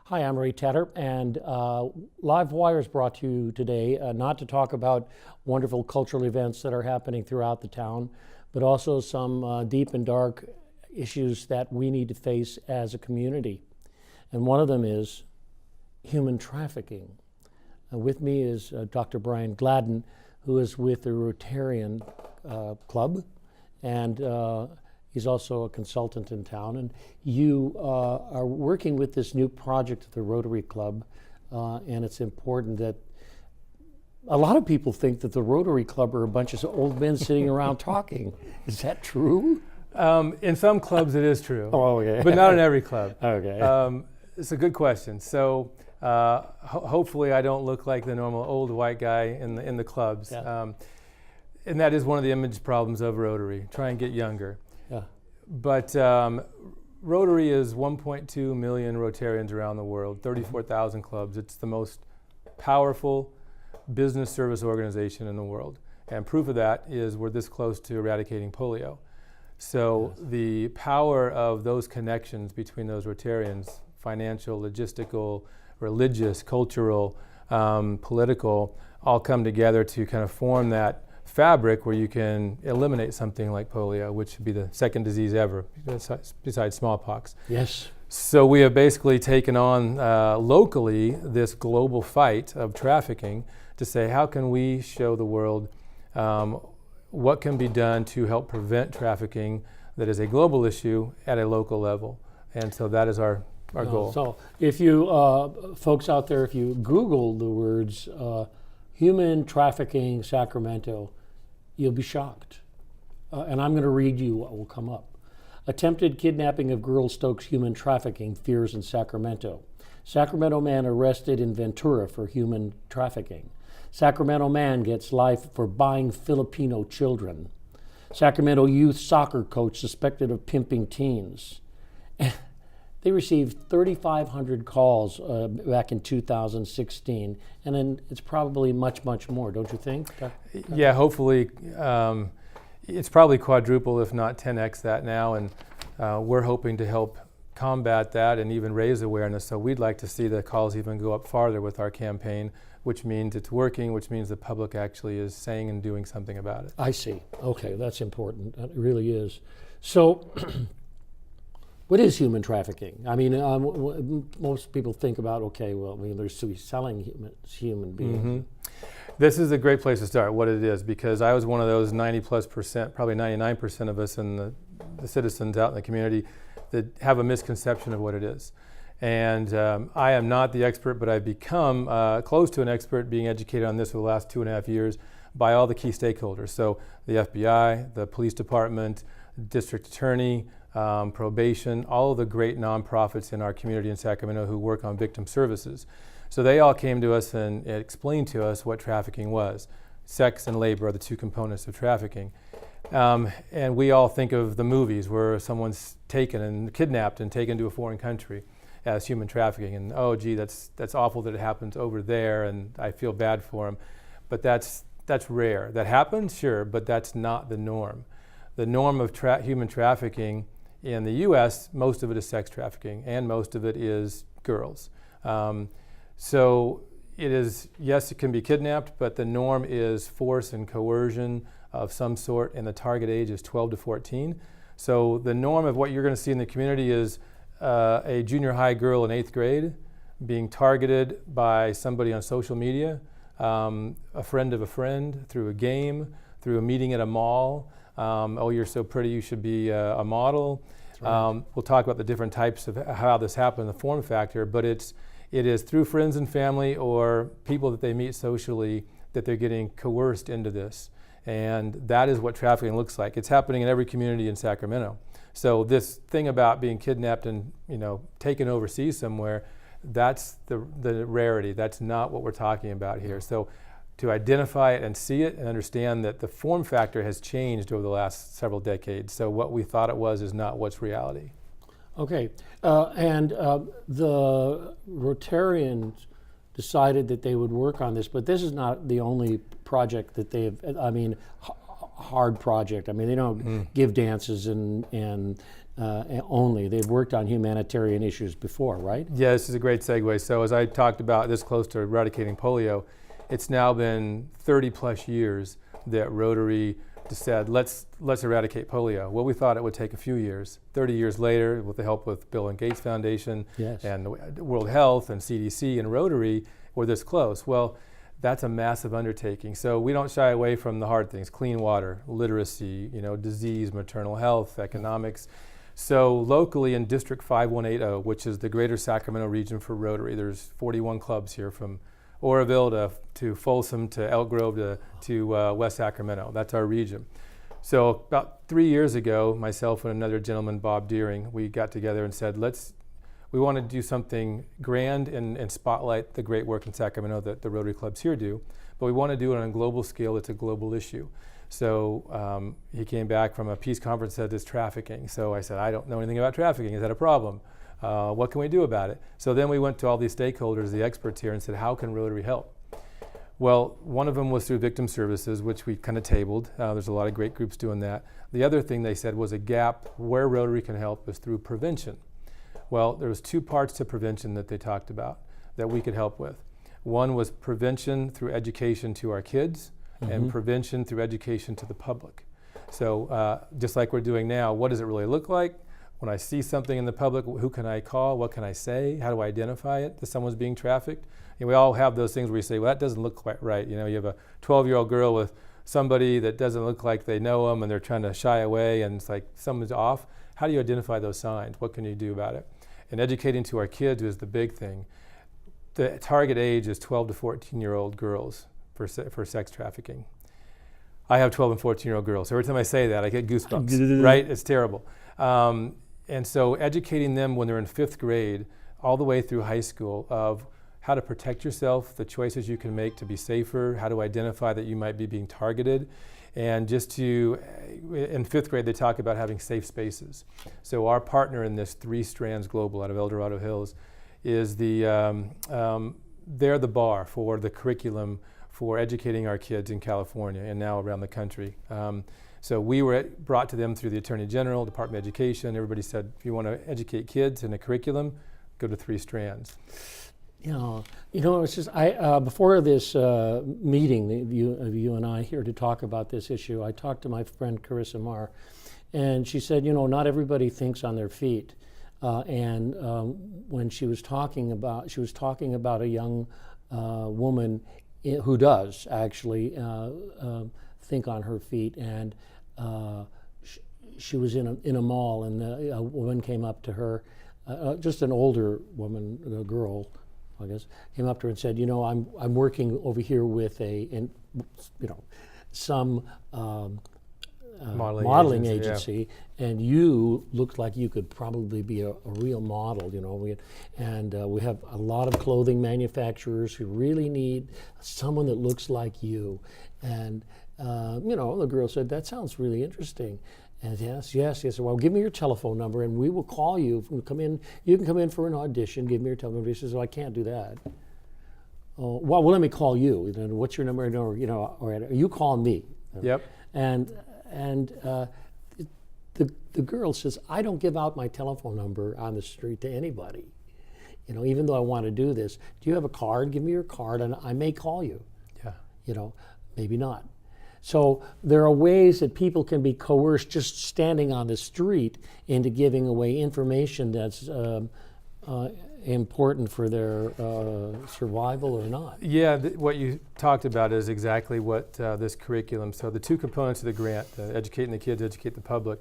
Hi, I'm Ray Tedder, and Livewire is brought to you today not to talk about wonderful cultural events that are happening throughout the town, but also some deep and dark issues that we need to face as a community. And one of them is human trafficking. With me is Dr. Brian Gladden, who is with the Rotarian Club, and he's also a consultant in town, and you are working with this new project at the Rotary Club, and it's important that a lot of people think that the Rotary Club are a bunch of old men sitting around talking. Is that true? In some clubs it is true, Oh, okay. but not in every club. Okay. It's a good question. So hopefully I don't look like the normal old white guy in the clubs. Yeah. And that is one of the image problems of Rotary, try and get younger. Yeah. But Rotary is 1.2 million Rotarians around the world, 34,000 clubs. It's the most powerful business service organization in the world. And proof of that is we're this close to eradicating polio. So the power of those connections between those Rotarians, financial, logistical, religious, cultural, political, all come together to kind of form that fabric where you can eliminate something like polio, which would be the second disease ever, besides smallpox. Yes. So we have basically taken on locally this global fight of trafficking to say, how can we show the world what can be done to help prevent trafficking that is a global issue at a local level? And so that is our goal. So if you, folks out there, if you Google the words human trafficking Sacramento, you'll be shocked. And I'm going to read you what will come up. Attempted kidnapping of girl stokes human trafficking fears in Sacramento. Sacramento man arrested in Ventura for human trafficking. Sacramento man gets life for buying Filipino children. Sacramento youth soccer coach suspected of pimping teens. They received 3,500 calls back in 2016, and then it's probably much, much more, don't you think? Yeah, hopefully it's probably quadruple, if not 10x that now, and we're hoping to help combat that and even raise awareness. So we'd like to see the calls even go up farther with our campaign, which means it's working, which means the public actually is saying and doing something about it. I see. Okay, that's important. It really is. So, what is human trafficking? I mean, most people think about, okay, well, I mean, there's selling human beings. Mm-hmm. This is a great place to start, what it is, because I was one of those 90+%, probably 99% of us and the citizens out in the community that have a misconception of what it is. And I am not the expert, but I've become close to an expert, being educated on this for the last 2.5 years by all the key stakeholders. So the FBI, the police department, district attorney, probation, all of the great nonprofits in our community in Sacramento who work on victim services. So they all came to us and explained to us what trafficking was. Sex and labor are the two components of trafficking. And we all think of the movies where someone's taken and kidnapped and taken to a foreign country as human trafficking. And oh, gee, that's awful that it happens over there, and I feel bad for them. But that's rare. That happens, sure, but that's not the norm. The norm of human trafficking in the U.S., most of it is sex trafficking, and most of it is girls. So it is, yes, it can be kidnapped, but the norm is force and coercion of some sort, and the target age is 12 to 14. So the norm of what you're going to see in the community is a junior high girl in 8th grade being targeted by somebody on social media, a friend of a friend, through a game, through a meeting at a mall. Oh, you're so pretty, you should be a model. Right. We'll talk about the different types of how this happens, the form factor, but it is through friends and family or people that they meet socially that they're getting coerced into this. And that is what trafficking looks like. It's happening in every community in Sacramento. So this thing about being kidnapped and taken overseas somewhere, that's the rarity. That's not what we're talking about here. So to identify it and see it and understand that the form factor has changed over the last several decades. So what we thought it was is not what's reality. Okay, and the Rotarians decided that they would work on this, but this is not the only project that they have, hard project. They don't give dances and only. They've worked on humanitarian issues before, right? Yeah, this is a great segue. So as I talked about this close to eradicating polio, it's now been 30 plus years that Rotary said, let's eradicate polio. Well, we thought it would take a few years. 30 years later, with the help with Bill and Gates Foundation and the World Health and CDC and Rotary, we're this close. Well, that's a massive undertaking. So we don't shy away from the hard things: clean water, literacy, disease, maternal health, economics. So locally in District 5180, which is the greater Sacramento region for Rotary, there's 41 clubs here from Oroville to Folsom to Elk Grove to West Sacramento. That's our region. So about 3 years ago, myself and another gentleman, Bob Deering, we got together and said, we want to do something grand and spotlight the great work in Sacramento that the Rotary clubs here do, but we want to do it on a global scale. It's a global issue. So he came back from a peace conference that said it's trafficking. So I said, I don't know anything about trafficking. Is that a problem? What can we do about it? So then we went to all these stakeholders, the experts here, and said, how can Rotary help? Well, one of them was through victim services, which we kind of tabled. There's a lot of great groups doing that. The other thing they said was a gap where Rotary can help is through prevention. Well, there was two parts to prevention that they talked about that we could help with. One was prevention through education to our kids and prevention through education to the public. So just like we're doing now, what does it really look like? When I see something in the public, who can I call? What can I say? How do I identify it that someone's being trafficked? And we all have those things where you say, well, that doesn't look quite right. You have a 12-year-old girl with somebody that doesn't look like they know them and they're trying to shy away and it's like someone's off. How do you identify those signs? What can you do about it? And educating to our kids is the big thing. The target age is 12 to 14-year-old girls for sex trafficking. I have 12 and 14-year-old girls. So every time I say that, I get goosebumps, right? It's terrible. And so educating them when they're in 5th grade all the way through high school of how to protect yourself, the choices you can make to be safer, how to identify that you might be being targeted. And just in 5th grade, they talk about having safe spaces. So our partner in this 3 Strands Global out of El Dorado Hills is they're the bar for the curriculum for educating our kids in California and now around the country. So we were brought to them through the Attorney General, Department of Education. Everybody said, if you want to educate kids in a curriculum, go to 3 Strands. It's just before this meeting of you and I here to talk about this issue, I talked to my friend Carissa Marr, and she said, not everybody thinks on their feet. And when she was talking about a young woman who does actually think on her feet, and she was in a mall, and a woman came up to her, just an older woman, a girl, I guess, came up to her and said, I'm working over here with some modeling agency, and you look like you could probably be a real model. We have a lot of clothing manufacturers who really need someone that looks like you. And the girl said, that sounds really interesting. And yes. Well, give me your telephone number, and we will call you. You can come in for an audition. Give me your telephone number. She says, "Well, I can't do that." Oh, well, let me call you. What's your number? Or you call me. Yep. And the girl says, "I don't give out my telephone number on the street to anybody. Even though I want to do this. Do you have a card? Give me your card, and I may call you." Yeah. Maybe not. So there are ways that people can be coerced just standing on the street into giving away information that's important for their survival or not. Yeah, what you talked about is exactly what this curriculum, so the 2 components of the grant, educating the kids, educate the public.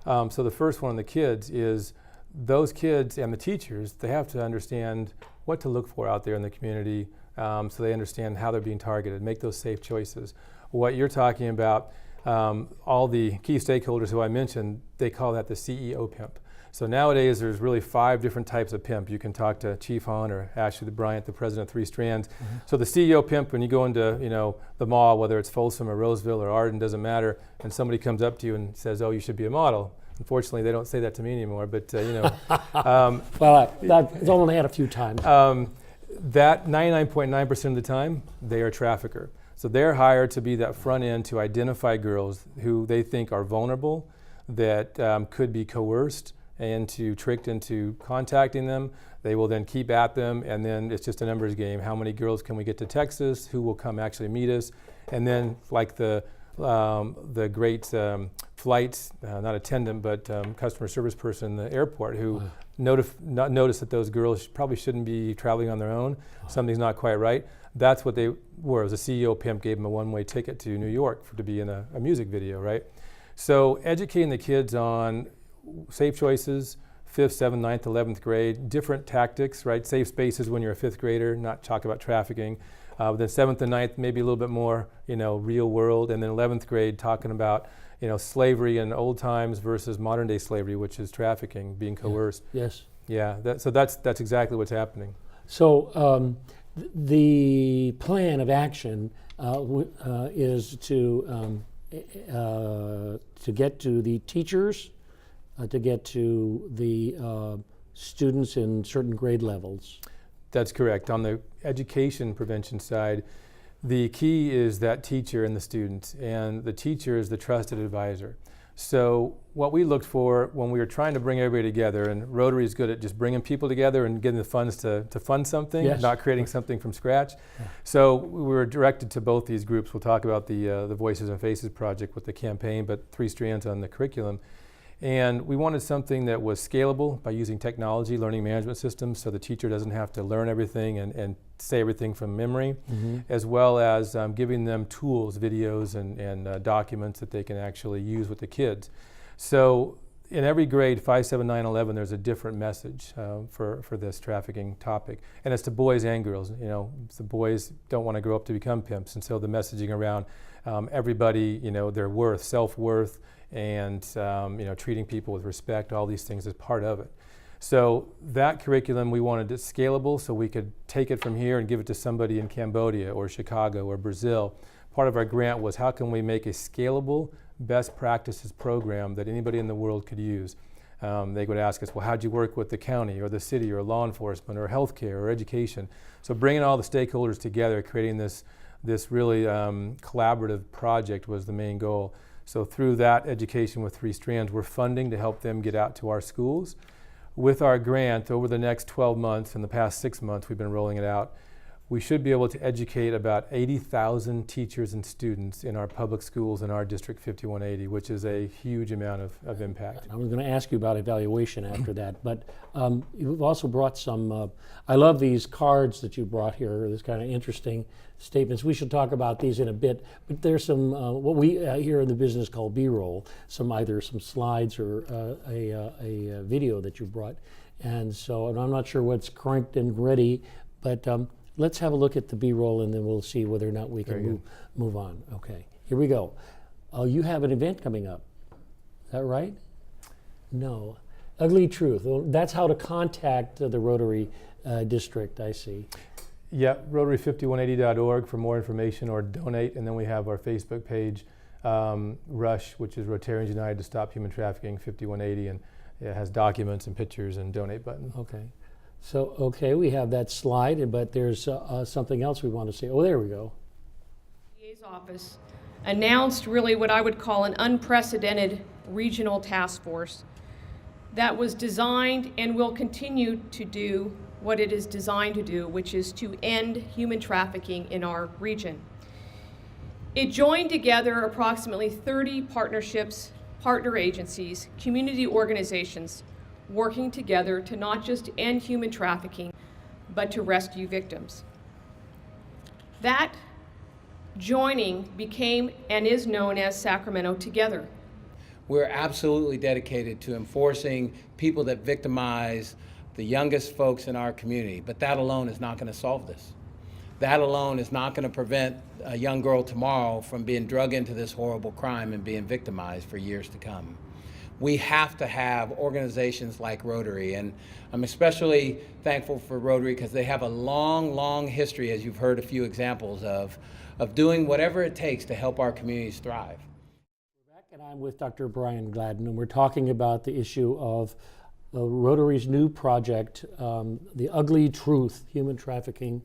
So the first one on the kids is those kids and the teachers, they have to understand what to look for out there in the community so they understand how they're being targeted, make those safe choices. What you're talking about, all the key stakeholders who I mentioned, they call that the CEO pimp. So nowadays there's really 5 different types of pimp. You can talk to Chief Hahn or Ashley Bryant, the president of Three Strands. So the CEO pimp, when you go into the mall, whether it's Folsom or Roseville or Arden, doesn't matter, and somebody comes up to you and says, "Oh, you should be a model." Unfortunately, they don't say that to me anymore, but Well, that's only had a few times. That 99.9% of the time, they are a trafficker. So they're hired to be that front end to identify girls who they think are vulnerable, that could be coerced and tricked into contacting them. They will then keep at them, and then it's just a numbers game. How many girls can we get to Texas? Who will come actually meet us? And then, like the great flight, not attendant, but customer service person in the airport who noticed that those girls probably shouldn't be traveling on their own. Something's not quite right. That's what they were. It was a CEO pimp gave them a one-way ticket to New York to be in a music video, right? So educating the kids on safe choices, 5th, 7th, 9th, 11th grade, different tactics, right? Safe spaces when you're a 5th grader, not talk about trafficking. Then 7th and 9th, maybe a little bit more, real world. And then 11th grade, talking about, slavery in old times versus modern day slavery, which is trafficking, being coerced. Yes. Yeah, that's exactly what's happening. So the plan of action is to get to the teachers, to get to the students in certain grade levels. That's correct. On the education prevention side, the key is that teacher and the student, and the teacher is the trusted advisor. So what we looked for when we were trying to bring everybody together, and Rotary is good at just bringing people together and getting the funds to fund something, yes, not creating something from scratch. Yeah. So we were directed to both these groups. We'll talk about the Voices and Faces project with the campaign, but Three Strands on the curriculum. And we wanted something that was scalable by using technology, learning management systems, so the teacher doesn't have to learn everything and say everything from memory, as well as giving them tools, videos, and documents that they can actually use with the kids. So in every grade, 5, 7, 9, 11, there's a different message for this trafficking topic. And it's to boys and girls. The boys don't want to grow up to become pimps, and so the messaging around everybody, their worth, self-worth, and treating people with respect, all these things is part of it. So that curriculum, we wanted it scalable so we could take it from here and give it to somebody in Cambodia or Chicago or Brazil. Part of our grant was how can we make a scalable best practices program that anybody in the world could use. They would ask us, well, how'd you work with the county or the city or law enforcement or healthcare or education? So bringing all the stakeholders together, creating this really collaborative project was the main goal. So through that education with Three Strands, we're funding to help them get out to our schools. With our grant, over the next 12 months, in the past 6 months we've been rolling it out, we should be able to educate about 80,000 teachers and students in our public schools in our District 5180, which is a huge amount of impact. I was going to ask you about evaluation after that, but you've also brought some, I love these cards that you brought here, this kind of interesting statements. We should talk about these in a bit, but there's some, what we here in the business call B-roll, either some slides or a video that you brought. And so, and I'm not sure what's cranked and ready, but let's have a look at the B-roll and then we'll see whether or not we can move on. Okay, here we go. You have an event coming up. Is that right? No. Ugly Truth. Well, that's how to contact the Rotary District, I see. Yeah, Rotary5180.org for more information or donate. And then we have our Facebook page, RUSH, which is Rotarians United to Stop Human Trafficking 5180, and it has documents and pictures and donate button. Okay. So, okay, we have that slide, but there's something else we want to say. Oh, there we go. DA's office announced really what I would call an unprecedented regional task force that was designed and will continue to do what it is designed to do, which is to end human trafficking in our region. It joined together approximately 30 partnerships, partner agencies, community organizations, working together to not just end human trafficking, but to rescue victims. That joining became and is known as Sacramento Together. We're absolutely dedicated to enforcing people that victimize the youngest folks in our community, but that alone is not going to solve this. that alone is not going to prevent a young girl tomorrow from being drug into this horrible crime and being victimized for years to come. We have to have organizations like Rotary, and I'm especially thankful for Rotary because they have a long, long history, as you've heard a few examples of doing whatever it takes to help our communities thrive. We're back, and I'm with Dr. Brian Gladden, and we're talking about the issue of Rotary's new project, The Ugly Truth, Human Trafficking,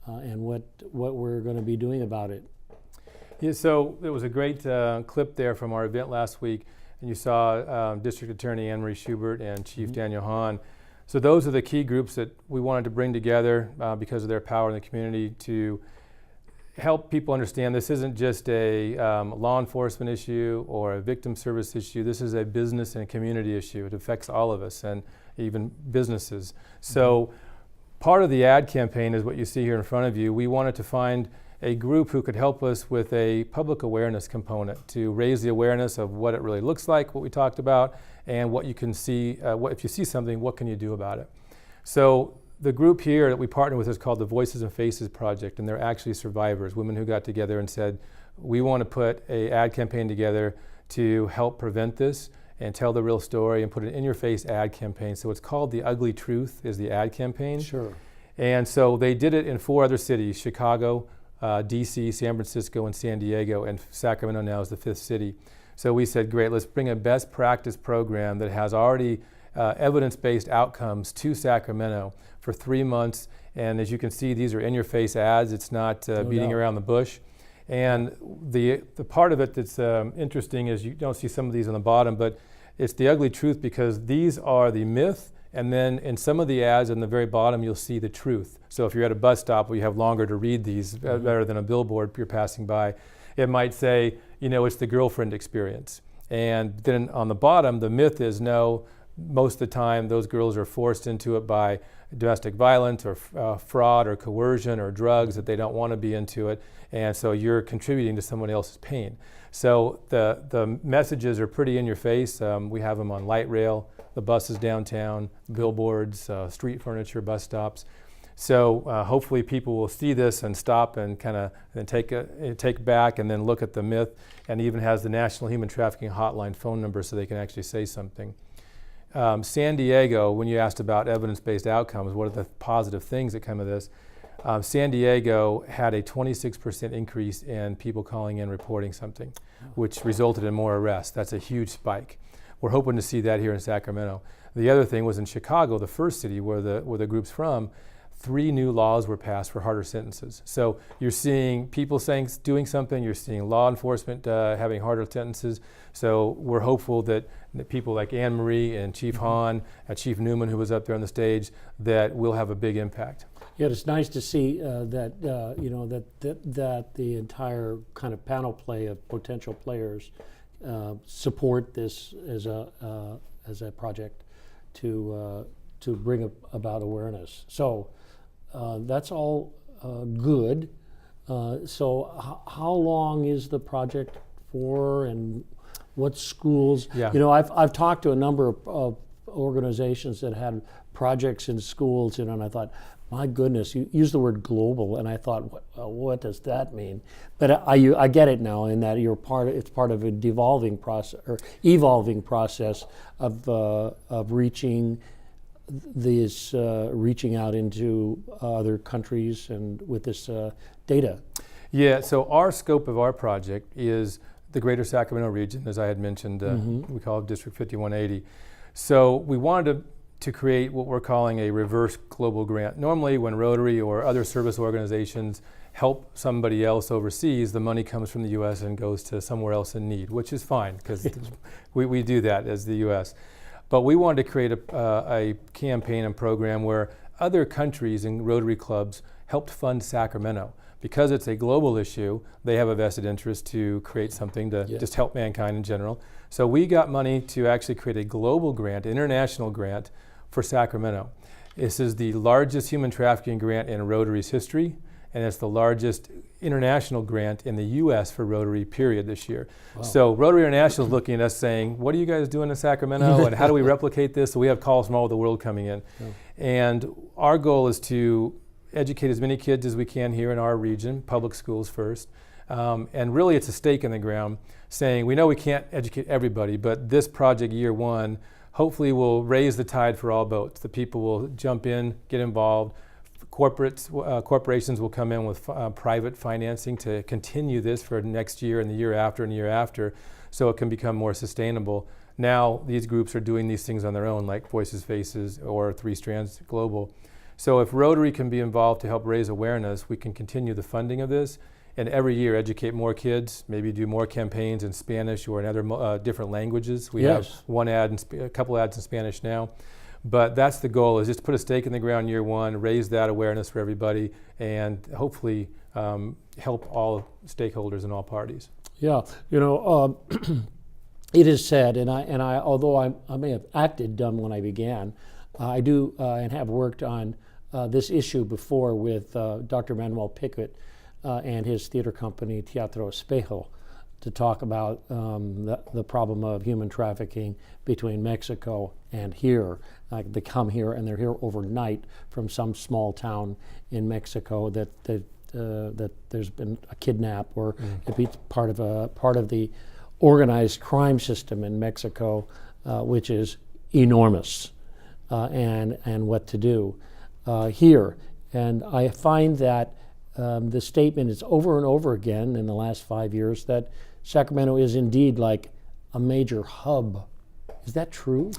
and what we're going to be doing about it. Yeah, so there was a great clip there from our event last week, and you saw District Attorney Anne Marie Schubert and Chief Daniel Hahn. So those are the key groups that we wanted to bring together because of their power in the community to help people understand this isn't just a law enforcement issue or a victim service issue. This is a business and community issue. It affects all of us and even businesses. So part of the ad campaign is what you see here in front of you. We wanted to find a group who could help us with a public awareness component to raise the awareness of what it really looks like, what we talked about, and what you can see, if you see something, what can you do about it? So the group here that we partner with is called the Voices and Faces Project, and they're actually survivors, women who got together and said, we want to put an ad campaign together to help prevent this and tell the real story and put an in-your-face ad campaign. So it's called The Ugly Truth is the ad campaign. Sure. And so they did it in 4 other cities, Chicago, DC, San Francisco, and San Diego, and Sacramento now is the 5th city. So we said, great, let's bring a best practice program that has already evidence-based outcomes to Sacramento for 3 months. And as you can see, these are in-your-face ads. It's not beating around the bush. And the part of it that's interesting is you don't see some of these on the bottom, but it's the ugly truth because these are the myth. And then in some of the ads in the very bottom, you'll see the truth. So if you're at a bus stop where you have longer to read these, better than a billboard you're passing by, it might say, you know, it's the girlfriend experience. And then on the bottom, the myth is no, most of the time those girls are forced into it by domestic violence or fraud or coercion or drugs that they don't want to be into it. And so you're contributing to someone else's pain. So the messages are pretty in your face. We have them on light rail, the buses downtown, billboards, street furniture, bus stops. So hopefully people will see this and stop and kind of take back and then look at the myth, and even has the National Human Trafficking Hotline phone number so they can actually say something. San Diego, when you asked about evidence-based outcomes, what are the positive things that come of this? San Diego had a 26% increase in people calling in reporting something, which resulted in more arrests. That's a huge spike. We're hoping to see that here in Sacramento. The other thing was in Chicago, the first city where the group's from, 3 new laws were passed for harder sentences. So you're seeing people doing something, you're seeing law enforcement having harder sentences. So we're hopeful that people like Anne Marie and Chief Hahn, Chief Newman, who was up there on the stage, that will have a big impact. Yeah, it's nice to see that the entire kind of panel play of potential players support this as a project to bring about awareness. So that's all good. So how long is the project for, and what schools? Yeah. You know, I've talked to a number of organizations that had projects in schools, you know, and I thought, my goodness, you use the word global, and I thought, what does that mean? But I get it now, in that it's part of a devolving process or evolving process of reaching out into other countries and with this data. Yeah. So our scope of our project is the Greater Sacramento region, as I had mentioned. We call it District 5180. So we wanted to create what we're calling a reverse global grant. Normally when Rotary or other service organizations help somebody else overseas, the money comes from the U.S. and goes to somewhere else in need, which is fine because we do that as the U.S. But we wanted to create a campaign and program where other countries and Rotary clubs helped fund Sacramento. Because it's a global issue, they have a vested interest to create something to just help mankind in general. So we got money to actually create a global grant, international grant, for Sacramento. This is the largest human trafficking grant in Rotary's history, and it's the largest international grant in the U.S. for Rotary, period, this year. Wow. So Rotary International is looking at us saying, what are you guys doing in Sacramento, and how do we replicate this? So we have calls from all over the world coming in. And our goal is to educate as many kids as we can here in our region, public schools first. And really it's a stake in the ground saying, we know we can't educate everybody, but this project year one hopefully will raise the tide for all boats. The people will jump in, get involved. Corporations will come in with private financing to continue this for next year and the year after and the year after, so it can become more sustainable. Now these groups are doing these things on their own, like Voices Faces or Three Strands Global. So if Rotary can be involved to help raise awareness, we can continue the funding of this, and every year educate more kids, maybe do more campaigns in Spanish or in other different languages. We have one ad and a couple ads in Spanish now. But that's the goal, is just put a stake in the ground year one, raise that awareness for everybody, and hopefully help all stakeholders and all parties. Yeah, it is said, and I although I may have acted dumb when I began, I do and have worked on this issue before with Dr. Manuel Pickett and his theater company Teatro Espejo, to talk about the problem of human trafficking between Mexico and here. They come here and they're here overnight from some small town in Mexico that there's been a kidnap, or it be part of the organized crime system in Mexico, which is enormous, and what to do here. And I find that the statement is over and over again in the last 5 years that Sacramento is indeed like a major hub. Is that true?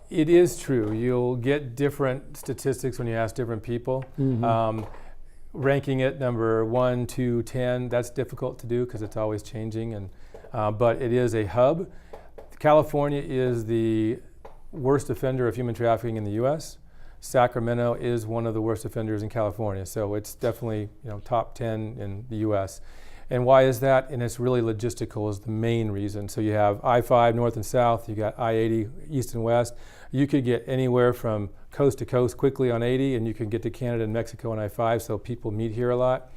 It is true. You'll get different statistics when you ask different people. Ranking it number 1, 2, 10, that's difficult to do because it's always changing. And but it is a hub. California is the worst offender of human trafficking in the U.S. Sacramento is one of the worst offenders in California, so it's definitely top 10 in the U.S. And why is that? And it's really logistical is the main reason. So you have I-5 north and south, you got I-80 east and west. You could get anywhere from coast to coast quickly on 80, and you can get to Canada and Mexico on I-5, so people meet here a lot.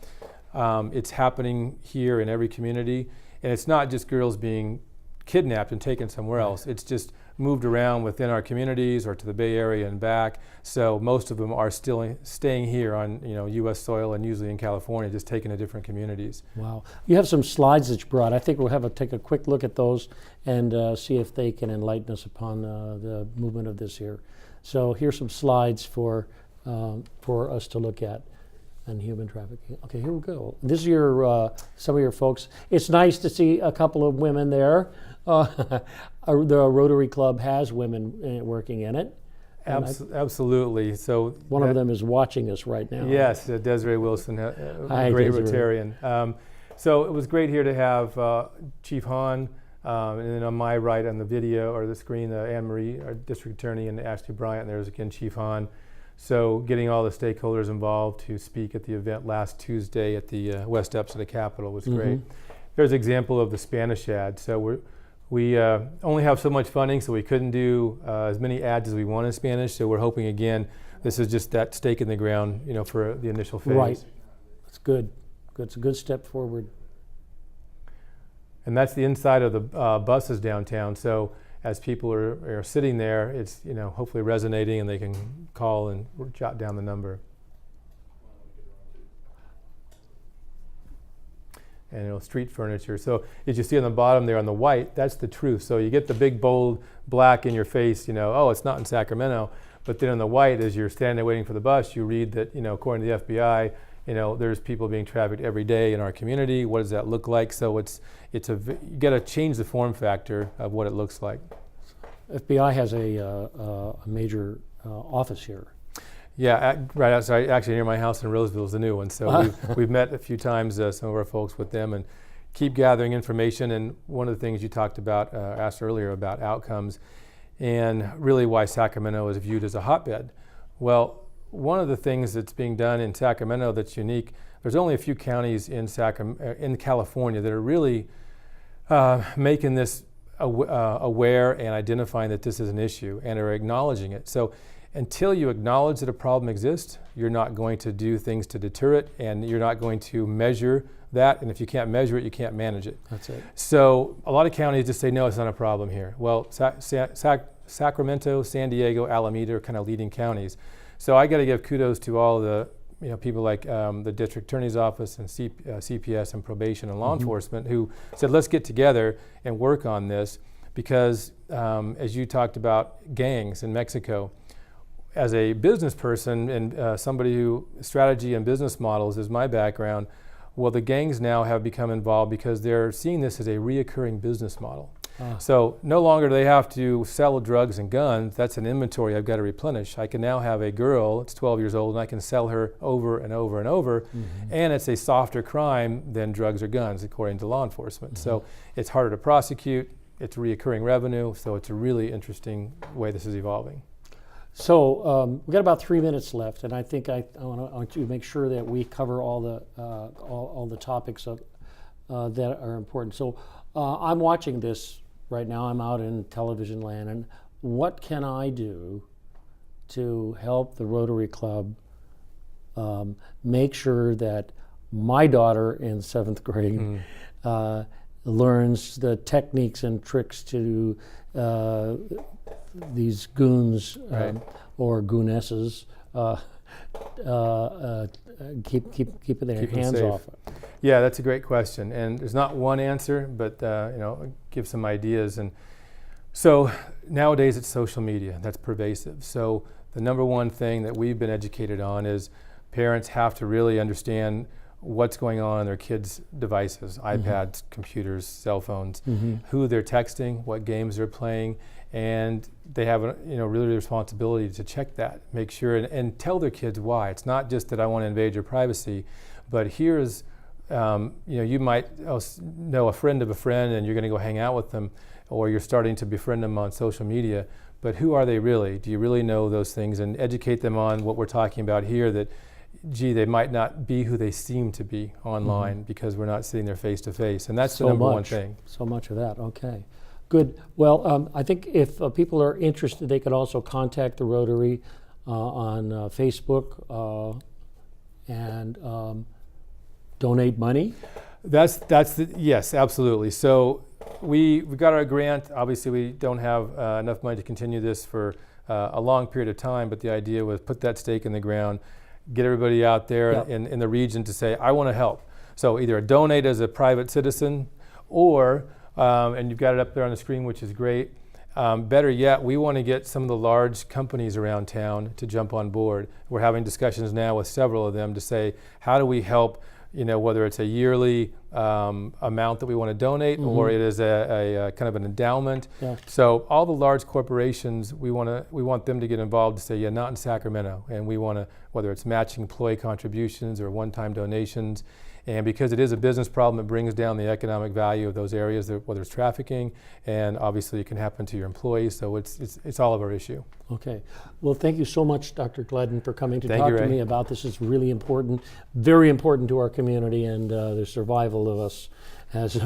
It's happening here in every community, and it's not just girls being kidnapped and taken somewhere else. It's just moved around within our communities or to the Bay Area and back. So most of them are still staying here on U.S. soil and usually in California, just taken to different communities. Wow. You have some slides that you brought. I think we'll take a quick look at those and see if they can enlighten us upon the movement of this here. So here's some slides for us to look at on human trafficking. Okay, here we go. This is your some of your folks. It's nice to see a couple of women there. The Rotary Club has women working in it. Absolutely. So one of them is watching us right now. Yes, Desiree Wilson, a great Rotarian. So it was great here to have Chief Hahn, and then on my right on the video or the screen, Anne Marie, our district attorney, and Ashley Bryant. And there's again Chief Hahn. So getting all the stakeholders involved to speak at the event last Tuesday at the West Steps of the Capitol was great. There's an example of the Spanish ad. So we only have so much funding, so we couldn't do as many ads as we want in Spanish. So we're hoping again, this is just that stake in the ground, for the initial phase. Right. That's good. It's a good step forward. And that's the inside of the buses downtown. So as people are sitting there, it's hopefully resonating, and they can call and jot down the number. And street furniture. So as you see on the bottom there on the white, that's the truth. So you get the big bold black in your face, oh, it's not in Sacramento. But then on the white, as you're standing there waiting for the bus, you read that, according to the FBI, there's people being trafficked every day in our community. What does that look like? So you got to change the form factor of what it looks like. FBI has a major office here. Yeah, right outside, actually near my house in Roseville is the new one. So we've met a few times, some of our folks with them, and keep gathering information. And one of the things you talked about, asked earlier about outcomes, and really why Sacramento is viewed as a hotbed. Well, one of the things that's being done in Sacramento that's unique, there's only a few counties in California that are really making this aware and identifying that this is an issue and are acknowledging it. So until you acknowledge that a problem exists, you're not going to do things to deter it, and you're not going to measure that. And if you can't measure it, you can't manage it. That's it. So a lot of counties just say, no, it's not a problem here. Well, Sacramento, San Diego, Alameda are kind of leading counties. So I got to give kudos to all the people like the district attorney's office and CPS and probation and law enforcement who said, let's get together and work on this because as you talked about gangs in Mexico, as a business person and somebody who strategy and business models is my background, well, the gangs now have become involved because they're seeing this as a reoccurring business model. So no longer do they have to sell drugs and guns. That's an inventory I've got to replenish. I can now have a girl, it's 12 years old, and I can sell her over and over and over. And it's a softer crime than drugs or guns, according to law enforcement. So it's harder to prosecute, it's reoccurring revenue, so it's a really interesting way this is evolving. So we've got about 3 minutes left, and I think I want to make sure that we cover all the topics of, that are important. So I'm watching this right now. I'm out in television land, and what can I do to help the Rotary Club make sure that my daughter in 7th grade learns the techniques and tricks to these goons or goonesses keep their hands off. Yeah, that's a great question, and there's not one answer, but give some ideas. And so nowadays it's social media that's pervasive. So the number one thing that we've been educated on is parents have to really understand what's going on their kids' devices, iPads, computers, cell phones, who they're texting, what games they're playing, and they have really the responsibility to check that, make sure, and tell their kids why. It's not just that I want to invade your privacy, but here's, you might know a friend of a friend and you're going to go hang out with them, or you're starting to befriend them on social media, but who are they really? Do you really know those things? And educate them on what we're talking about here, that they might not be who they seem to be online because we're not sitting there face to face. And that's the number one thing. So much of that, okay. Good. Well, I think if people are interested, they could also contact the Rotary on Facebook and donate money. Yes, absolutely. So we got our grant. Obviously, we don't have enough money to continue this for a long period of time, but the idea was put that stake in the ground, get everybody out there in the region to say, I want to help. So either donate as a private citizen or, and you've got it up there on the screen, which is great. Better yet, we want to get some of the large companies around town to jump on board. We're having discussions now with several of them to say, how do we help, whether it's a yearly amount that we want to donate or it is a kind of an endowment. So all the large corporations, we want them to get involved to say, yeah, not in Sacramento. And we want to, whether it's matching employee contributions or one-time donations. And because it is a business problem, it brings down the economic value of those areas, whether it's trafficking, and obviously it can happen to your employees, so it's all of our issue. Okay. Well, thank you so much, Dr. Gledden, for coming to talk to me about this. It's really important, very important to our community and the survival of us as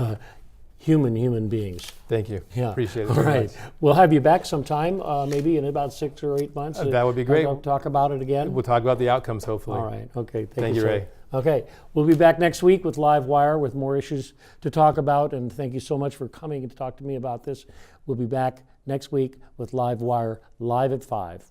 human beings. Thank you. Yeah. Appreciate it. All right. Much. We'll have you back sometime, maybe in about 6 or 8 months. That would be great. Talk about it again. We'll talk about the outcomes, hopefully. All right. Okay. Thank you, Ray. Okay, we'll be back next week with Livewire with more issues to talk about, and thank you so much for coming to talk to me about this. We'll be back next week with Livewire live at 5.